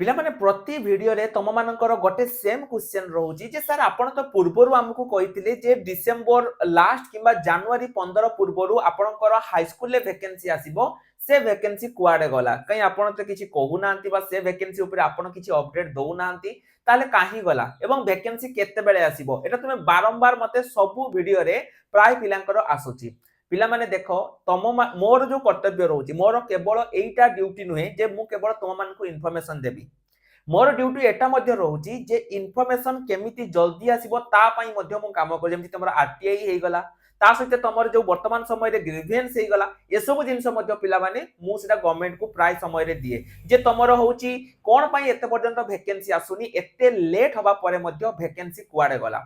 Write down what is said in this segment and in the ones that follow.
पिला माने प्रति वीडियो रे तुम मानकर गोटे सेम क्वेश्चन रोची जे सर आपण तो पूर्वरु हमकु कहिथिले जे डिसेंबर लास्ट किबा जनवरी 15 पूर्वरु आपणकर हाई स्कूल ले वैकेंसी आसीबो से वैकेंसी कुआडे गला कहीं आपण तो किछि कहू नांती बा से वैकेंसी ऊपर आपण किछि अपडेट दउ नांती ताले काहे गला एवं वैकेंसी केते बेले आसीबो एटा तुमे बारंबार मते सब वीडियो रे प्राय पिलांकर आसुची पिला माने देखो तुम मोर जो कर्तव्य रोची मोर केवल एटा ड्यूटी नुहे जे मु केवल तुम मानकु इन्फॉर्मेशन देबी मोर ड्यूटी एटा मध्य रहउची जे इन्फॉर्मेशन केमिति जल्दी आसीबो ता पई मध्य मु काम कर जेमति तमरा आरटीआई हे गला ता सहित तमर जो वर्तमान समय रे ग्रीवेंस हे गला ए सब जिंस मध्य पिला माने मु सेटा गवर्नमेंट को प्राय समय रे दिए जे तमर होउची कोन पई एते पर्यंत वैकेंसी आसुनी एते लेट हबा परे मध्य वैकेंसी कुआडे गला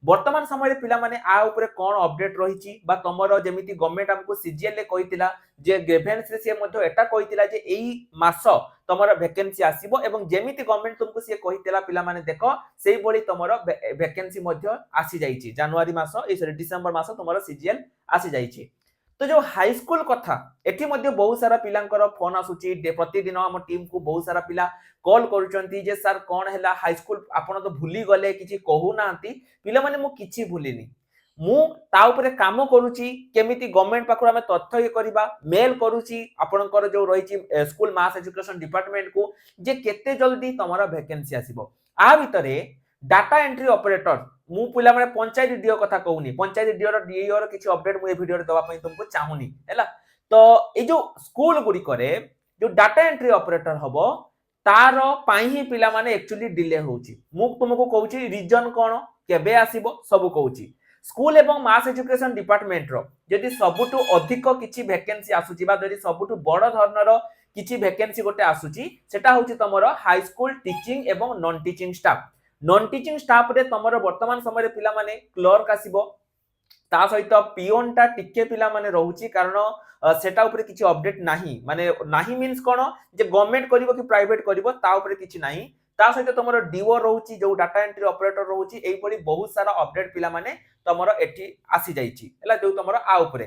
वर्तमान समय पिला माने आ ऊपर कोन अपडेट रहिची बा तमरो जेमिति गवर्नमेंट हमको सीजीएल ले कहितिला जे ग्रेवेंस रे से मध्य एटा कहितिला जे एई मास तमरो वैकेंसी आसीबो एवं जेमिति गवर्नमेंट तुमको से कहितिला पिला माने देखो सेही बळी तमरो वैकेंसी मध्य आसी जाईची जनवरी मास ए सॉरी डिसेंबर मास तमरो सीजीएल आसी जाईची तो जो हाई स्कूल कथा एठी मध्य बहुत सारा पिलांकर फोन आसुची प्रतिदिन हम टीम को बहुत सारा पिला कॉल करूचंती जे सर कोन हैला हाई स्कूल आपण तो भूली गले किछि कहू नांती पिला माने मु किछि भूलिनी मु ता ऊपर काम करूची केमिति गवर्नमेंट पाखु हमें तथ्य ये करबा मेल करूची आपणकर जो रहिची स्कूल मास एजुकेशन डिपार्टमेंट को जे केते जल्दी तमरा वैकेंसी आसीबो आ भितरे डाटा एंट्री ऑपरेटर मु पिला माने पंचायत डीओ कथा कहूनी पंचायत डीओ रो डीओ रो किछि अपडेट मु ए वीडियो रे दवा पई तुमको चाहूनी हैला तो ए जो स्कूल गुडी करे जो डाटा एंट्री ऑपरेटर हबो तार पाई ही पिला माने एक्चुअली डिले होउची मु तुमको कहूची रीजन कोन केबे आसीबो सब कहूची स्कूल एवं मास एजुकेशन डिपार्टमेंट रो जदि सबुटु अधिक किछि वैकेंसी आसुची बा जदि सबुटु बड़ धरनर किछि वैकेंसी गोटे आसुची सेटा होउची तमरो हाई स्कूल टीचिंग एवं नॉन टीचिंग स्टाफ रे तमरो वर्तमान समय रे पिला माने क्लर्क आसीबो ता सहित पियोन टा टिके पिला माने रहउची कारण सेटा ऊपर किछि अपडेट नाही माने नाही मींस कोन जे गवर्नमेंट करिवो कि प्राइवेट करिवो ता ऊपर किछि नाही ता सहित तमरो डीओ रहउची जो डाटा एंट्री ऑपरेटर रहउची एई पडी बहुत सारा अपडेट पिला माने तमरो एठी आसी जाईची हला जो तमरो आ ऊपर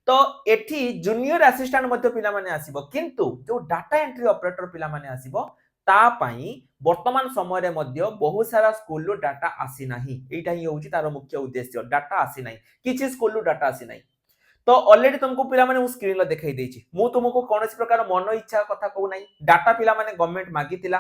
तो एठी जूनियर असिस्टेंट मध्य पिला माने आसीबो किंतु जो डाटा एंट्री ऑपरेटर पिला माने आसीबो ता पाई वर्तमान समय रे मध्य बहुत सारा स्कूल लो डाटा आसी नाही एटा ही होउची तार मुख्य उद्देश्य डाटा आसी नाही किछि स्कूल लो डाटा आसी नाही तो ऑलरेडी तुमको पिला माने स्क्रीन लो देखाई देछि मु तुमको कोनोसी प्रकार मन इच्छा कथा कहू नाही डाटा पिला माने गवर्नमेंट मागितिला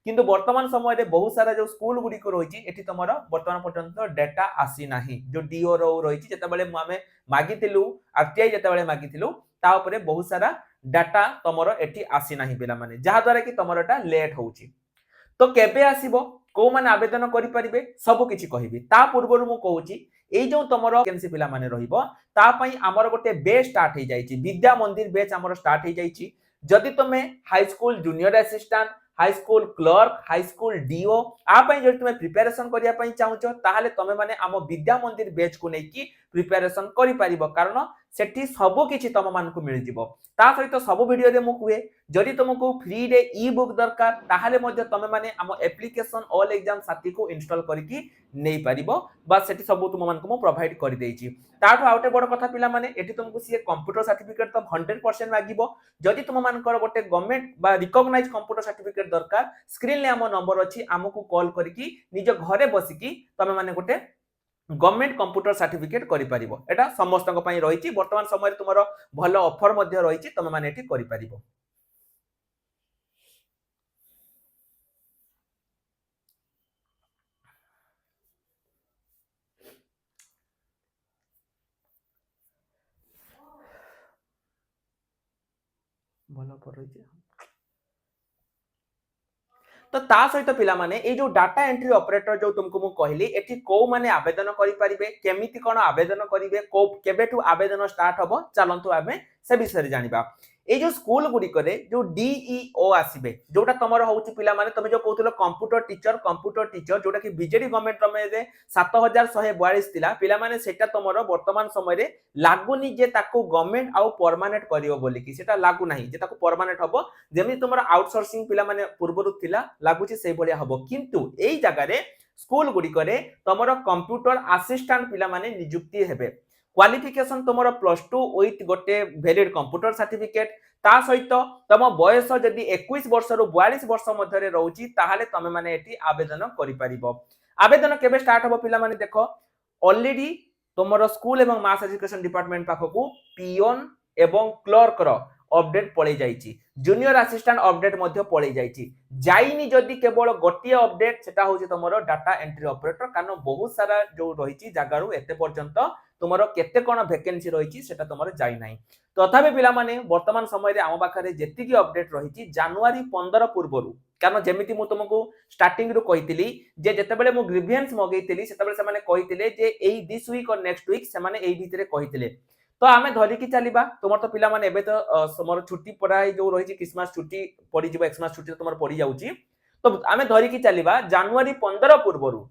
किंतु वर्तमान समय रे बहुत सारा जो स्कूल गुडी को रहिछि एठी तमरो वर्तमान पर्यंत डाटा आसी नाही जो डीओ रो रहिछि जते बेले मामे मागितिलु आरटीआई जते बेले मागितिलु ता ऊपर बहुत सारा डाटा तमरो एठी आसी नाही पिला माने जहा द्वारा कि तमरोटा लेट होउछि तो केबे आसीबो को माने आवेदन करि परिबे सब किछि कहिबी ता पूर्वरु मु कहूची एई जो तमरो वैकेंसी पिला माने रहिबो ता पई हमर गोटे बेच स्टार्ट हे जाईची विद्या मंदिर बेच हमर स्टार्ट हे जाईची जदि तमे high school junior assistant high school clerk high school DO आ पई जदि तमे प्रिपरेशन करिया पई चाहूचो ताहाले तमे माने हम विद्या मंदिर बेच को नै कि प्रिपरेशन करि परिबो कारण सेठी सब किछि तम मान को मिल जिवो ता सहित सब वीडियो रे मु कुए जदि तुमको फ्री रे ई बुक दरकार ताहाले मध्ये तमे माने हम एप्लीकेशन ऑल एग्जाम साथी को इंस्टॉल करिकि नै परिबो बा सेठी सब तुम मान को मु प्रोवाइड करि देइची ताठो आउटे बड़ कथा पिला माने एठी तुमको सी कंप्यूटर सर्टिफिकेट तो 100% मागिबो जदि तुम मानकर गोटे गवर्नमेंट बा रिकॉग्नाइज कंप्यूटर सर्टिफिकेट दरकार स्क्रीन ले हमर नंबर अछि हमकु कॉल करिकि निज घरे बसिकि तमे माने गोटे गवर्नमेंट कंप्यूटर सर्टिफिकेट करि परिबो एटा समस्त पई रहिछि वर्तमान समय तुमरो भलो ऑफर मध्ये रहिछि तमे माने एठी करि परिबो भलो ऑफर रहिछि तो ता सहित पिला माने ए जो डाटा एंट्री ऑपरेटर जो तुमको मु कहली एठी को माने आवेदन करि परिबे केमिति कोन आवेदन करिवे को केबेठु आवेदन स्टार्ट हबो चलंतु आमे से विषय जानिबा ए जो स्कूल गुडी करे जो डीईओ आसीबे जोटा तमरो होउची पिला माने तमे जो कहउतलो कंप्यूटर टीचर जोटा कि बीजेडी गवर्नमेंट समय रे 7142 थिला पिला माने सेटा तमरो वर्तमान समय रे लागुनी जे ताको गवर्नमेंट आउ परमानेंट करियो बोली कि सेटा लागु नाही जे ताको परमानेंट हबो जेमि तमरो आउटसोर्सिंग पिला माने पूर्वरु थिला लागुची सेही बलिया हबो किंतु एई जगह रे स्कूल गुडी करे तमरो कंप्यूटर असिस्टेंट पिला माने नियुक्ति हेबे क्वालिफिकेशन तुमर +2 विथ गोटे वैलिड कंप्यूटर सर्टिफिकेट ता सहित तुम बयस जदि 21 वर्ष रु 42 वर्ष मध्य रहउची ताहाले तमे माने एटी आवेदन करि परिबो। आवेदन केबे स्टार्ट हबो पिला माने देखो ऑलरेडी तुमर स्कूल एवं मास एजुकेशन डिपार्टमेंट पाखकू पियोन एवं क्लर्क रो अपडेट पळै जाईची, जूनियर असिस्टेंट अपडेट मध्य पळै जाईची, जाईनी जदि केवल गोटिए अपडेट सेटा होची तुमरो डाटा एंट्री ऑपरेटर, कारण बहुत सारा जो रहिची जागारू एते पर्यंत तुमरो केते कोन वैकेंसी रहिची सेटा तुमरो जाई नाही। तथापि पिला माने वर्तमान समय रे आम पाखरे जेतिकी अपडेट रहिची जनवरी 15 पूर्वरु, कारण जेमिति मु तुमको स्टार्टिंग रु कहितली जे जेतेबेले मु ग्रीवियंस मगैतली सेतेबेले से माने कहितले जे एई दिस वीक और नेक्स्ट वीक से माने एई भितरे कहितले। तो आमे धरिकी चलिबा तुमर तो पिला माने एबे तो समर छुट्टी पढ़ाई जो रहिची क्रिसमस छुट्टी पड़ी जिबा, एक्समास छुट्टी तुमर पड़ी जाउची, तो आमे धरिकी चलिबा जनवरी 15 पूर्वरु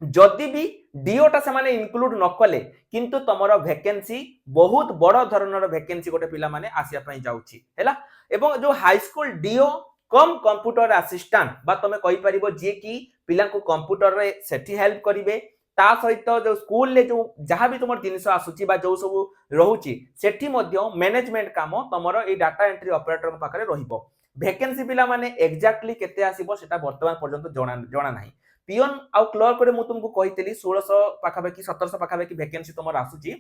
जदि भी डीओटा से माने इंक्लूड न कले किंतु तमरो वैकेंसी बहुत बड़ धरणर वैकेंसी गोटे पिला माने आसिया पई जाउची हैला। एवं जो high school DO cum computer assistant बा तमे कहि परिबो जे कि पिला को कंप्यूटर रे सेठी हेल्प करिवे, ता सहित जो स्कूल ले जो जहां भी तुमर जिनिस आसुची बा जो सब रहउची सेठी मध्य मैनेजमेंट काम तमरो ए डाटा एंट्री ऑपरेटर पाखरे रहिबो। वैकेंसी पिला माने एग्जैक्टली केते आसीबो सेटा वर्तमान पर्यंत जणा नाही। पियोन आ क्लर्क रे मु तुमको कहितली 1600 पाखाबाकी 1700 पाखाबाकी वैकेंसी तुमर आसुची,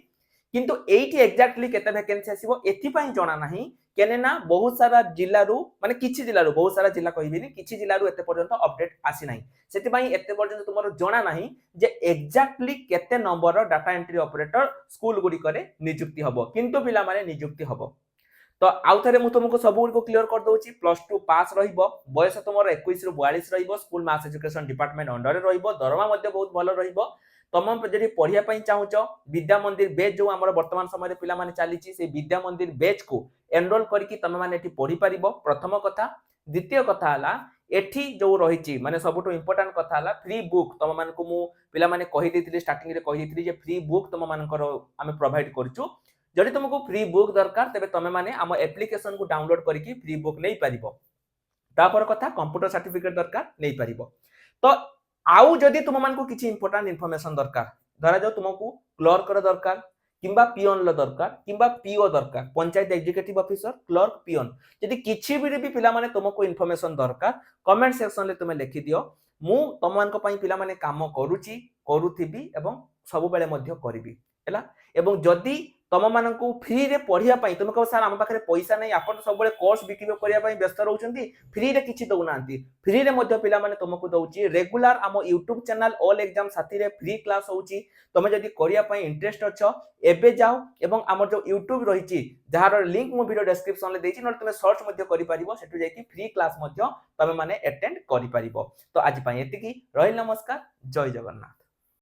किंतु एठी एग्जैक्टली केते वैकेंसी आसीबो एथि पई जणा नाही, केने ना बहुत सारा जिल्ला रु माने किछि जिल्ला रु बहुत सारा जिल्ला कहिबिनी किछि जिल्ला रु एते पर्यंत अपडेट आसी नाही, सेति पई एते पर्यंत तुमर जणा नाही जे एग्जैक्टली केते number data entry operator school गुडी करे नियुक्ति हबो, किंतु पिला माने नियुक्ति हबो। तो आउ थरे मु तुमको सब को क्लियर कर दोची, +2 पास रहिबो, बयस तुमर 21 रु 42 रहिबो, स्कूल मास एजुकेशन डिपार्टमेंट अंडर रे रहिबो, दरमा मध्ये बहुत भलो रहिबो। तम जदि पढ़िया पई चाहुचो विद्या मंदिर बैच जो हमर वर्तमान समय रे पिला माने चालीची से विद्या मंदिर बैच को एनरोल करके तमे माने एठी पढ़ी परिबो, प्रथम कथा। द्वितीय कथा हला एठी जो रहिची माने सबटो इंपोर्टेंट कथा हला फ्री बुक तम मानको मु पिला माने कहि देथिली स्टार्टिंग रे कहि देथिली जे फ्री बुक तम मानकर आमे प्रोवाइड करचू। जदि तुमको फ्री बुक दरकार तेबे तमे माने आम एप्लिकेशन को डाउनलोड करके फ्री बुक नै परिबो। तापर कथा कंप्यूटर सर्टिफिकेट दरकार नै परिबो। तो आउ जदि तुम मानको किछि इंपोर्टेंट इन्फॉर्मेशन दरकार, धरा जाऊ तुमको क्लर्क र दरकार किंबा पियोन ल दरकार किंबा पीओ दरकार, panchayat executive officer clerk peon, जदि किछि भी पिला माने तुमको इन्फॉर्मेशन दरकार कमेंट सेक्शन ले तुमे लिखि दियो, मु तम मानको पई पिला माने काम करूची करूथिबी एवं सब बेले मध्य करबी हैला। एवं जदि तम मानकू फ्री रे पढ़िया पई तुम कहो सर हम पाखरे पैसा नै, आपण सब बेले कोर्स बिकिबो करिया पई व्यस्त रहउचंती, फ्री रे किछि दउ नांती, फ्री रे मध्य पिला माने तुमको दउची रेगुलर हम YouTube चैनल ऑल एग्जाम साथी रे फ्री क्लास होउची। तमे जदि करिया पई इंटरेस्ट अछो एबे जाओ एवं हमर जो YouTube रहिची जहार लिंक मु वीडियो डिस्क्रिप्शन ले देछि, न तुमे सर्च मध्य करि परिबो, सेटु जाई कि फ्री क्लास मध्य तमे माने अटेंड करि परिबो। तो आज पई एतिकी रहिल, नमस्कार, जय जगन्नाथ।